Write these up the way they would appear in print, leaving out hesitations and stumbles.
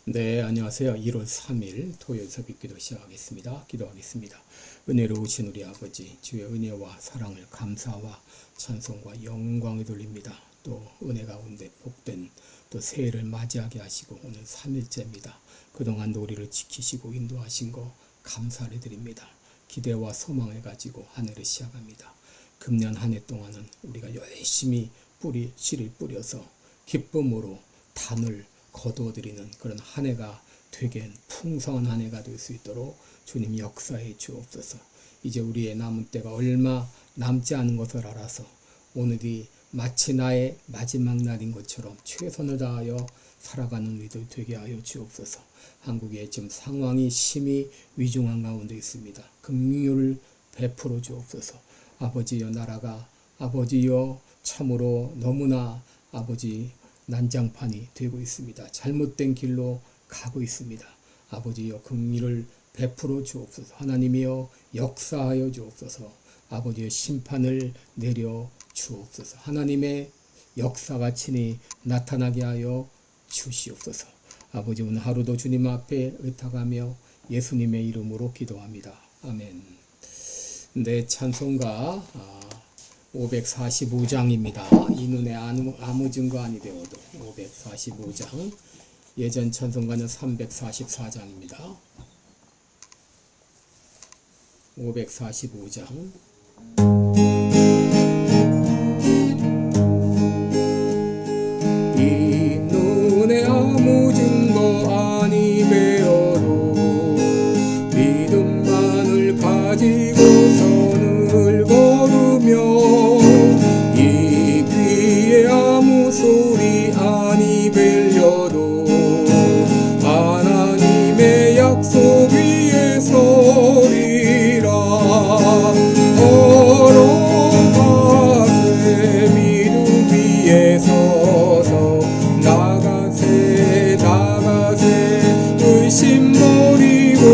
네, 안녕하세요. 1월 3일 토요일 새벽기도 시작하겠습니다. 기도하겠습니다. 은혜로우신 우리 아버지, 주의 은혜와 사랑을 감사와 찬송과 영광을 돌립니다. 또 은혜 가운데 복된 또 새해를 맞이하게 하시고 오늘 3일째입니다. 그동안도 우리를 지키시고 인도하신 거 감사를 드립니다. 기대와 소망을 가지고 한 해를 시작합니다. 금년 한 해 동안은 우리가 열심히 씨를 뿌려서 기쁨으로 단을 거두어드리는 그런 한 해가 되게 풍성한 한 해가 될 수 있도록 주님 역사해 주옵소서. 이제 우리의 남은 때가 얼마 남지 않은 것을 알아서 오늘이 마치 나의 마지막 날인 것처럼 최선을 다하여 살아가는 우리들 되게 하여 주옵소서. 한국의 지금 상황이 심히 위중한 가운데 있습니다. 긍휼을 베풀어 주옵소서. 아버지여, 나라가 아버지여 참으로 너무나 아버지 난장판이 되고 있습니다. 잘못된 길로 가고 있습니다. 아버지여, 긍휼을 베풀어 주옵소서. 하나님이여, 역사하여 주옵소서. 아버지여, 심판을 내려 주옵소서. 하나님의 역사가 친히 나타나게 하여 주시옵소서. 아버지, 오늘 하루도 주님 앞에 의탁하며 예수님의 이름으로 기도합니다. 아멘. 네, 찬송가 545장입니다. 이 눈에 아무 증거 아니 되어도 545장. 예전 찬송가는 344장입니다. 545장. 이 눈에 아무 증거 아니 되어도 믿음만을 가지고 선을 걸으며 이 귀에 아무 소리 아니 들려도 하나님의 약속 위에 서리라. 걸어가세 믿음 위에 서서 나가세 의심 버리고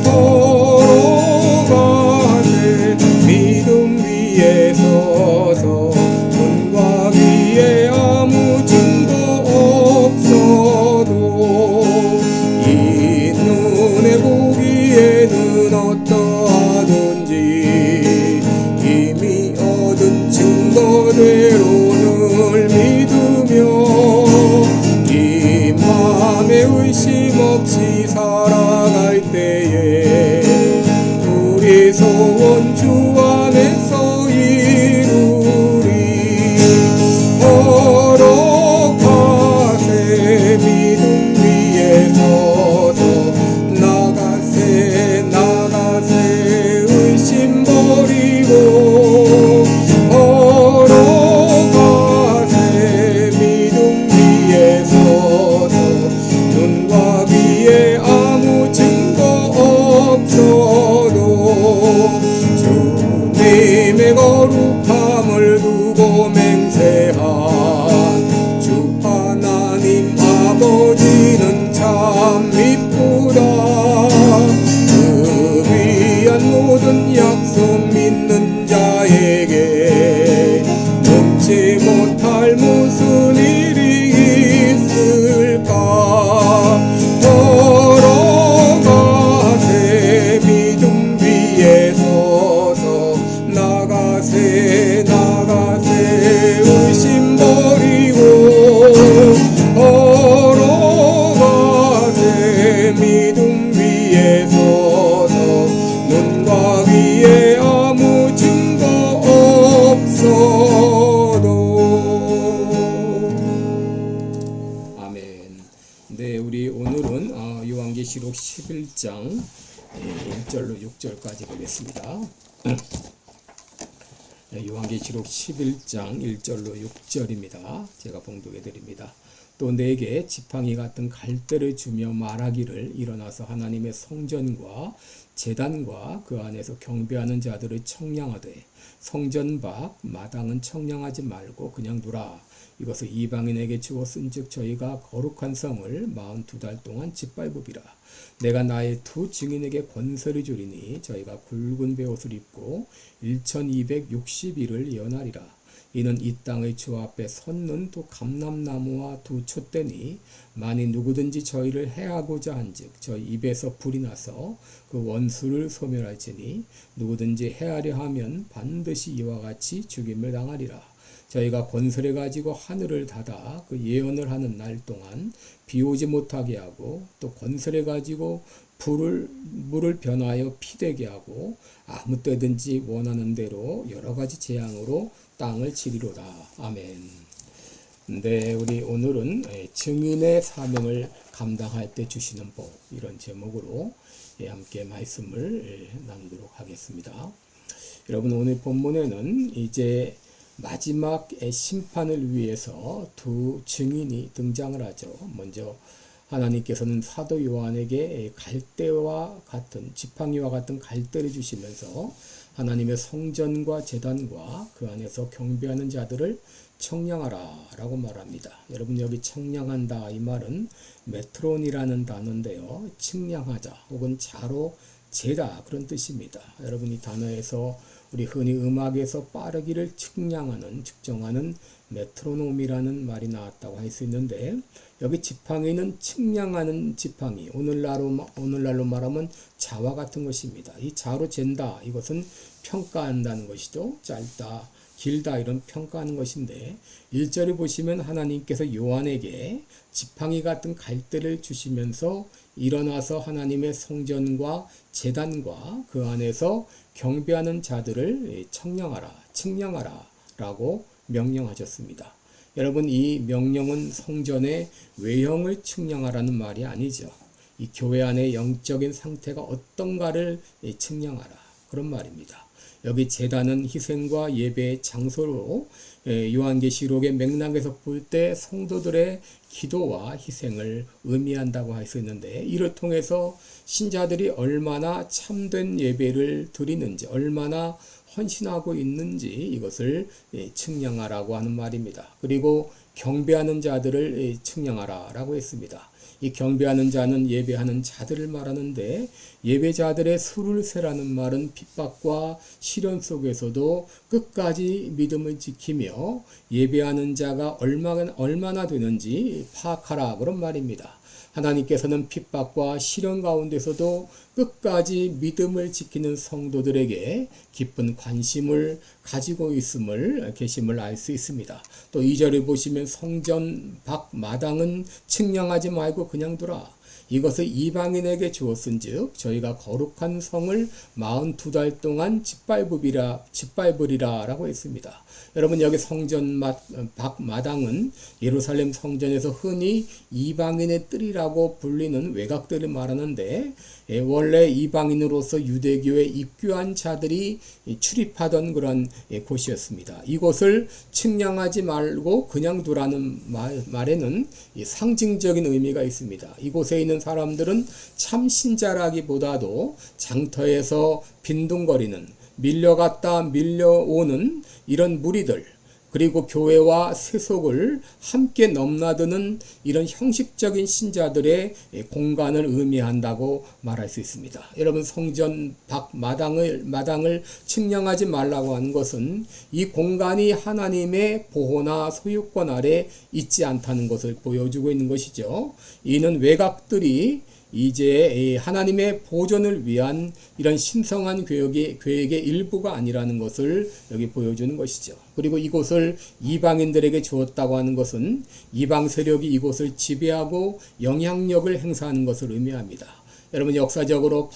걸어가세 믿음 위에 서서 눈과 귀에 아무 증거 없어도 이 눈에 보기에는 어떠하든지 이미 얻은 증거대로를 믿으며 이 맘에 의심 없이 살아갈 때에 우리 소원 주 안에서 이루리. 걸어가세 믿음 위에 서서 나가세 의심 버리고 걸어가세 믿음 위에 서서 눈과 귀에 아무 증거 없어도 주님의 거룩함을 두고 맹세한 주 하나님 아버지는 참 미쁘다. 그 위한 모든 약속 믿는 자에게 넘지 못할 무슨 일이 있을까. 걸어가세 믿음 위에 서서 나가세 의심 버리고 걸어가세 믿음 위에 서서 눈과 귀에 아무 증거 없어도. 아멘. 네, 우리 오늘은 요한계시록 11장 1절로 6절까지 보겠습니다. 요한계시록 11장 1절로 6절입니다. 제가 봉독해 드립니다. 또 내게 지팡이 같은 갈대를 주며 말하기를 일어나서 하나님의 성전과 제단과 그 안에서 경배하는 자들을 청량하되 성전 밖 마당은 청량하지 말고 그냥 두라. 이것을 이방인에게 주었은즉 저희가 거룩한 성을 42달 동안 짓밟으리라. 내가 나의 두 증인에게 권세를 주리니 저희가 굵은 베옷을 입고 1260일을 예언하리라. 이는 이 땅의 주 앞에 섰는 또 감람나무와 두 촛대니 만일 누구든지 저희를 해하고자 한즉 저희 입에서 불이 나서 그 원수를 소멸할지니 누구든지 해하려 하면 반드시 이와 같이 죽임을 당하리라. 저희가 권세를 가지고 하늘을 닫아 그 예언을 하는 날 동안 비 오지 못하게 하고 또 권세를 가지고 물을 변하여 피되게 하고 아무 때든지 원하는 대로 여러 가지 재앙으로 땅을 치리로다. 아멘. 네, 우리 오늘은 증인의 사명을 감당할 때 주시는 복, 이런 제목으로 함께 말씀을 나누도록 하겠습니다. 여러분, 오늘 본문에는 이제 마지막 심판을 위해서 두 증인이 등장을 하죠. 먼저 하나님께서는 사도 요한에게 갈대와 같은 지팡이와 같은 갈대를 주시면서 하나님의 성전과 제단과 그 안에서 경배하는 자들을 청량하라 라고 말합니다. 여러분, 여기 청량한다 이 말은 메트론이라는 단어인데요, 측량하자 혹은 자로 재다 그런 뜻입니다. 여러분, 이 단어에서 우리 흔히 음악에서 빠르기를 측정하는 메트로놈이라는 말이 나왔다고 할 수 있는데, 여기 지팡이는 측량하는 지팡이, 오늘날로 말하면 자와 같은 것입니다. 이 자로 잰다, 이것은 평가한다는 것이죠. 짧다, 길다, 이런 평가하는 것인데, 1절에 보시면 하나님께서 요한에게 지팡이 같은 갈대를 주시면서 일어나서 하나님의 성전과 제단과 그 안에서 경배하는 자들을 측량하라 라고 명령하셨습니다. 여러분, 이 명령은 성전의 외형을 측량하라는 말이 아니죠. 이 교회 안의 영적인 상태가 어떤가를 측량하라, 그런 말입니다. 여기 제단은 희생과 예배의 장소로 요한계시록의 맥락에서 볼 때 성도들의 기도와 희생을 의미한다고 할 수 있는데, 이를 통해서 신자들이 얼마나 참된 예배를 드리는지, 얼마나 헌신하고 있는지 이것을 측량하라고 하는 말입니다. 그리고 경배하는 자들을 측량하라라고 했습니다. 이 경배하는 자는 예배하는 자들을 말하는데, 예배자들의 수를 세라는 말은 핍박과 시련 속에서도 끝까지 믿음을 지키며 예배하는 자가 얼마나 되는지 파악하라, 그런 말입니다. 하나님께서는 핍박과 시련 가운데서도 끝까지 믿음을 지키는 성도들에게 깊은 관심을 가지고 계심을 알 수 있습니다. 또 2절을 보시면 성전 밖 마당은 측량하지 말고 그냥 두라. 이것을 이방인에게 주었은즉 저희가 거룩한 성을 42달 동안 짓밟으리라 라고 했습니다. 여러분, 여기 성전 밖 마당은 예루살렘 성전에서 흔히 이방인의 뜰이라고 불리는 외곽들을 말하는데, 원래 이방인으로서 유대교에 입교한 자들이 출입하던 그런 곳이었습니다. 이곳을 측량하지 말고 그냥 두라는 말에는 상징적인 의미가 있습니다. 이곳에 있는 사람들은 참 신자라기보다도 장터에서 빈둥거리는, 밀려갔다 밀려오는 이런 무리들, 그리고 교회와 세속을 함께 넘나드는 이런 형식적인 신자들의 공간을 의미한다고 말할 수 있습니다. 여러분, 성전 밖 마당을 측량하지 말라고 하는 것은 이 공간이 하나님의 보호나 소유권 아래 있지 않다는 것을 보여주고 있는 것이죠. 이는 외곽들이 이제 하나님의 보존을 위한 이런 신성한 계획의 일부가 아니라는 것을 여기 보여주는 것이죠. 그리고 이곳을 이방인들에게 주었다고 하는 것은 이방 세력이 이곳을 지배하고 영향력을 행사하는 것을 의미합니다. 여러분, 역사적으로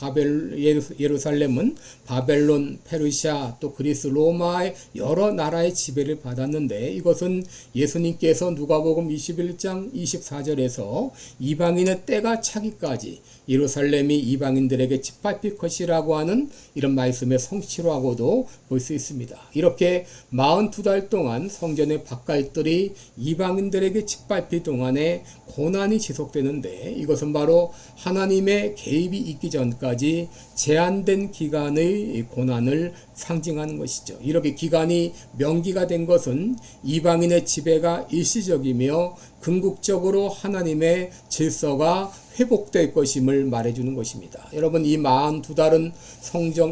예루살렘은 바벨론, 페르시아, 또 그리스, 로마의 여러 나라의 지배를 받았는데, 이것은 예수님께서 누가복음 21장 24절에서 이방인의 때가 차기까지 예루살렘이 이방인들에게 짓밟힐 것이라고 하는 이런 말씀의 성취로하고도 볼 수 있습니다. 이렇게 42달 동안 성전의 바깥들이 이방인들에게 짓밟힐 동안에 고난이 지속되는데, 이것은 바로 하나님의 개입이 있기 전까지 제한된 기간의 고난을 상징하는 것이죠. 이렇게 기간이 명기가 된 것은 이방인의 지배가 일시적이며 궁극적으로 하나님의 질서가 회복될 것임을 말해주는 것입니다. 여러분, 이 42달은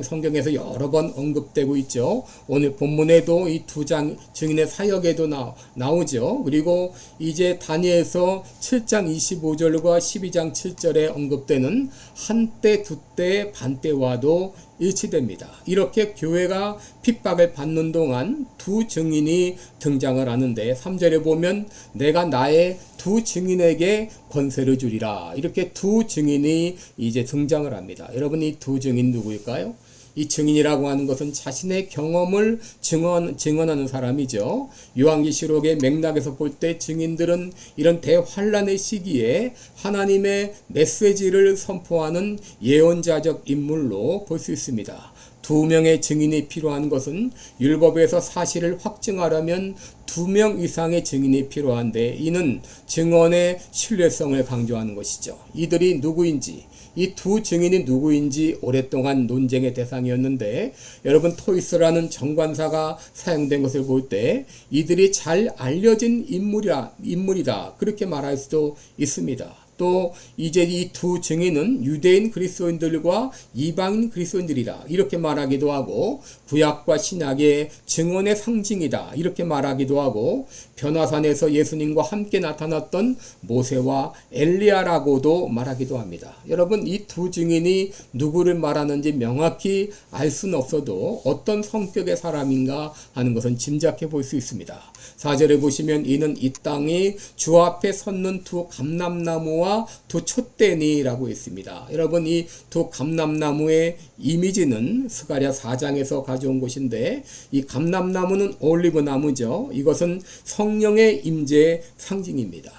성경에서 여러 번 언급되고 있죠. 오늘 본문에도 이 두 증인의 사역에도 나오죠. 그리고 이제 다니엘서 7장 25절과 12장 7절에 언급되는 한때, 두때, 반때와도 일치됩니다. 이렇게 교회가 핍박을 받는 동안 두 증인이 등장을 하는데 3절에 보면 내가 나의 두 증인에게 권세를 주리라. 이렇게 두 증인이 이제 등장을 합니다. 여러분, 이 두 증인 누구일까요? 이 증인이라고 하는 것은 자신의 경험을 증언하는 사람이죠. 요한계시록의 맥락에서 볼 때 증인들은 이런 대환란의 시기에 하나님의 메시지를 선포하는 예언자적 인물로 볼 수 있습니다. 두 명의 증인이 필요한 것은 율법에서 사실을 확증하려면 2명 이상의 증인이 필요한데 이는 증언의 신뢰성을 강조하는 것이죠. 이들이 누구인지, 이 두 증인이 누구인지 오랫동안 논쟁의 대상이었는데 여러분, 토이스라는 정관사가 사용된 것을 볼 때 이들이 잘 알려진 인물이다 그렇게 말할 수도 있습니다. 또 이제 이 두 증인은 유대인 그리스도인들과 이방인 그리스도인들이다 이렇게 말하기도 하고, 구약과 신약의 증언의 상징이다 이렇게 말하기도 하고, 변화산에서 예수님과 함께 나타났던 모세와 엘리야라고도 말하기도 합니다. 여러분, 이 두 증인이 누구를 말하는지 명확히 알 수는 없어도 어떤 성격의 사람인가 하는 것은 짐작해 볼 수 있습니다. 4절에 보시면 이는 이 땅이 주 앞에 섰는 두 감람나무와 두 촛대니라고 했습니다. 여러분, 이 두 감람나무의 이미지는 스가랴 4장에서 가져온 것인데 이 감람나무는 올리브 나무죠. 이것은 성령의 임재의 상징입니다.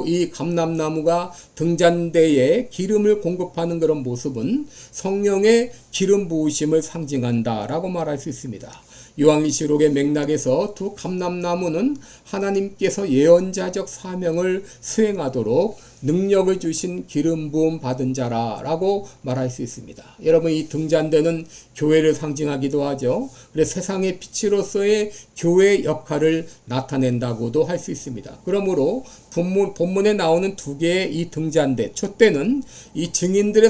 이 감람나무가 등잔대에 기름을 공급하는 그런 모습은 성령의 기름 부으심을 상징한다라고 말할 수 있습니다. 요한계시록의 맥락에서 두 감람나무는 하나님께서 예언자적 사명을 수행하도록 능력을 주신 기름 부음 받은 자라고 말할 수 있습니다. 여러분, 이 등잔대는 교회를 상징하기도 하죠. 그래서 세상의 빛으로서의 교회의 역할을 나타낸다고도 할 수 있습니다. 그러므로 본문에 나오는 두 개의 이 등잔대, 촛대는 이 증인들의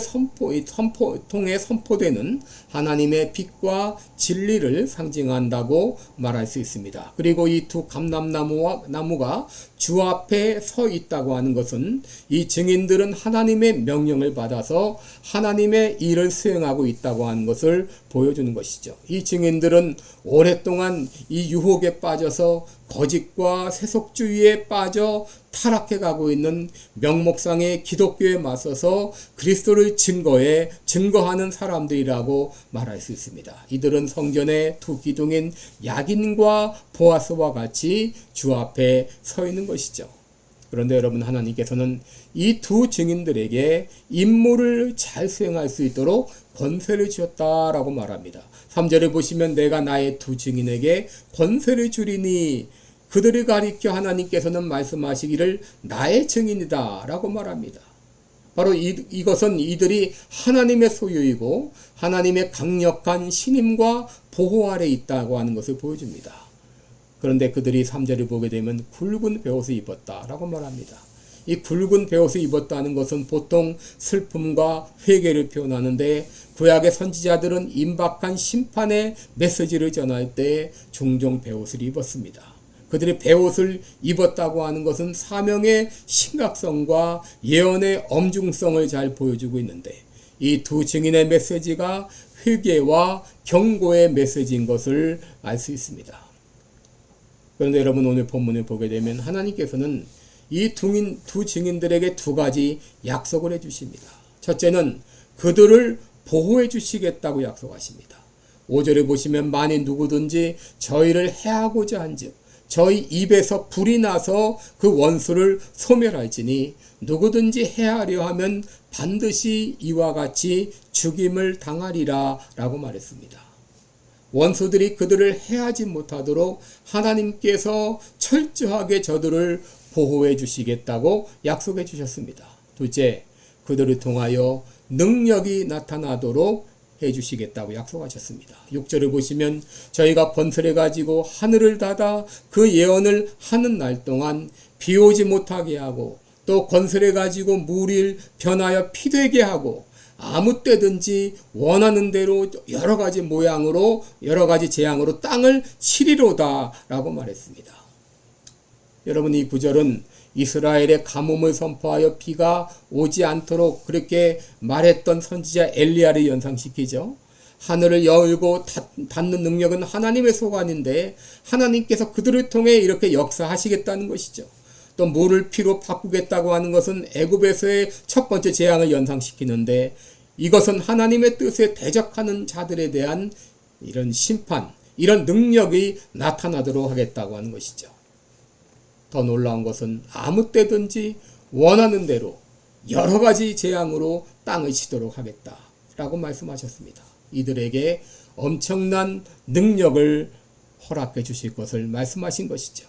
통해 선포되는 하나님의 빛과 진리를 상징한다고 말할 수 있습니다. 그리고 이 두 감람나무가 주 앞에 서 있다고 하는 것은 이 증인들은 하나님의 명령을 받아서 하나님의 일을 수행하고 있다고 하는 것을 보여주는 것이죠. 이 증인들은 오랫동안 이 유혹에 빠져서 거짓과 세속주의에 빠져 타락해 가고 있는 명목상의 기독교에 맞서서 그리스도를 증거하는 사람들이라고 말할 수 있습니다. 이들은 성전의 두 기둥인 야긴과 보아스와 같이 주 앞에 서 있는 것이죠. 그런데 여러분, 하나님께서는 이 두 증인들에게 임무를 잘 수행할 수 있도록 권세를 주었다라고 말합니다. 3절에 보시면 내가 나의 두 증인에게 권세를 주리니, 그들을 가리켜 하나님께서는 말씀하시기를 나의 증인이다 라고 말합니다. 바로 이것은 이들이 하나님의 소유이고 하나님의 강력한 신임과 보호 아래 있다고 하는 것을 보여줍니다. 그런데 그들이 3절을 보게 되면 굵은 베옷을 입었다라고 말합니다. 이 굵은 베옷을 입었다는 것은 보통 슬픔과 회개를 표현하는데, 구약의 선지자들은 임박한 심판의 메시지를 전할 때 종종 베옷을 입었습니다. 그들이 베옷을 입었다고 하는 것은 사명의 심각성과 예언의 엄중성을 잘 보여주고 있는데, 이 두 증인의 메시지가 회개와 경고의 메시지인 것을 알 수 있습니다. 그런데 여러분, 오늘 본문을 보게 되면 하나님께서는 이 두 증인들에게 두 가지 약속을 해주십니다. 첫째는 그들을 보호해 주시겠다고 약속하십니다. 5절에 보시면 만일 누구든지 저희를 해하고자 한즉 저희 입에서 불이 나서 그 원수를 소멸할지니 누구든지 해하려 하면 반드시 이와 같이 죽임을 당하리라 라고 말했습니다. 원수들이 그들을 해하지 못하도록 하나님께서 철저하게 저들을 보호해 주시겠다고 약속해 주셨습니다. 둘째, 그들을 통하여 능력이 나타나도록 해 주시겠다고 약속하셨습니다. 6절을 보시면 저희가 권세를 가지고 하늘을 닫아 그 예언을 하는 날 동안 비 오지 못하게 하고 또 건설해 가지고 물을 변하여 피 되게 하고 아무 때든지 원하는 대로 여러 가지 모양으로 여러 가지 재앙으로 땅을 치리로다라고 말했습니다. 여러분, 이 구절은 이스라엘의 가뭄을 선포하여 비가 오지 않도록 그렇게 말했던 선지자 엘리야를 연상시키죠. 하늘을 열고 닫는 능력은 하나님의 소관인데 하나님께서 그들을 통해 이렇게 역사하시겠다는 것이죠. 또 물을 피로 바꾸겠다고 하는 것은 애굽에서의 첫 번째 재앙을 연상시키는데 이것은 하나님의 뜻에 대적하는 자들에 대한 이런 심판, 이런 능력이 나타나도록 하겠다고 하는 것이죠. 더 놀라운 것은 아무 때든지 원하는 대로 여러 가지 재앙으로 땅을 치도록 하겠다라고 말씀하셨습니다. 이들에게 엄청난 능력을 허락해 주실 것을 말씀하신 것이죠.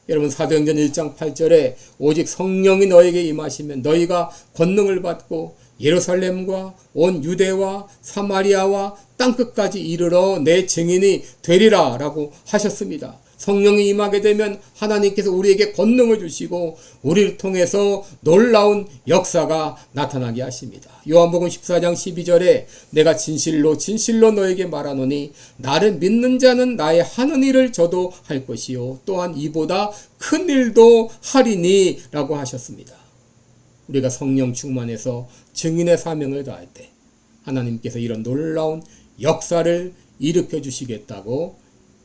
여러분, 사도행전 1장 8절에 오직 성령이 너에게 임하시면 너희가 권능을 받고 예루살렘과 온 유대와 사마리아와 땅끝까지 이르러 내 증인이 되리라 라고 하셨습니다. 성령이 임하게 되면 하나님께서 우리에게 권능을 주시고 우리를 통해서 놀라운 역사가 나타나게 하십니다. 요한복음 14장 12절에 내가 진실로 진실로 너에게 말하노니 나를 믿는 자는 나의 하는 일을 저도 할 것이요 또한 이보다 큰 일도 하리니 라고 하셨습니다. 우리가 성령 충만해서 증인의 사명을 다할 때 하나님께서 이런 놀라운 역사를 일으켜 주시겠다고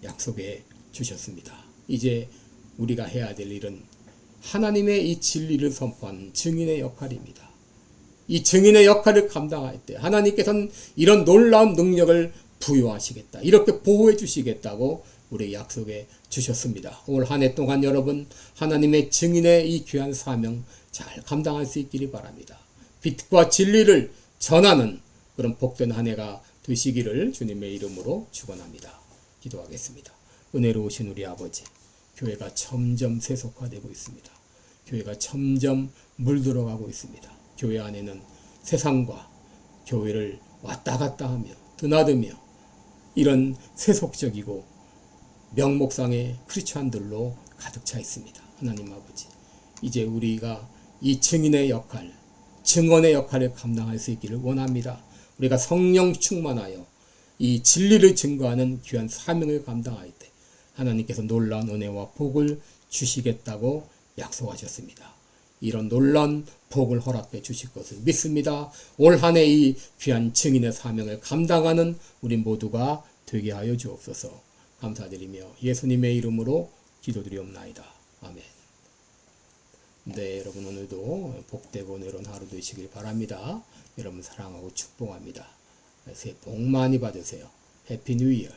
약속해 주셨습니다. 이제 우리가 해야 될 일은 하나님의 이 진리를 선포하는 증인의 역할입니다. 이 증인의 역할을 감당할 때 하나님께서는 이런 놀라운 능력을 부여하시겠다, 이렇게 보호해 주시겠다고 우리 약속해 주셨습니다. 올 한 해 동안 여러분 하나님의 증인의 이 귀한 사명 잘 감당할 수 있기를 바랍니다. 빛과 진리를 전하는 그런 복된 한 해가 되시기를 주님의 이름으로 축원합니다. 기도하겠습니다. 은혜로우신 우리 아버지, 교회가 점점 세속화되고 있습니다. 교회가 점점 물들어가고 있습니다. 교회 안에는 세상과 교회를 왔다 갔다 하며 드나들며 이런 세속적이고 명목상의 크리스찬들로 가득 차 있습니다. 하나님 아버지, 이제 우리가 이 증인의 역할, 증언의 역할을 감당할 수 있기를 원합니다. 우리가 성령 충만하여 이 진리를 증거하는 귀한 사명을 감당할 때 하나님께서 놀라운 은혜와 복을 주시겠다고 약속하셨습니다. 이런 놀라운 복을 허락해 주실 것을 믿습니다. 올 한 해 이 귀한 증인의 사명을 감당하는 우리 모두가 되게 하여 주옵소서. 감사드리며 예수님의 이름으로 기도드리옵나이다. 아멘. 네, 여러분 오늘도 복되고 은혜로운 하루 되시길 바랍니다. 여러분 사랑하고 축복합니다. 새해 복 많이 받으세요. 해피 뉴 이어.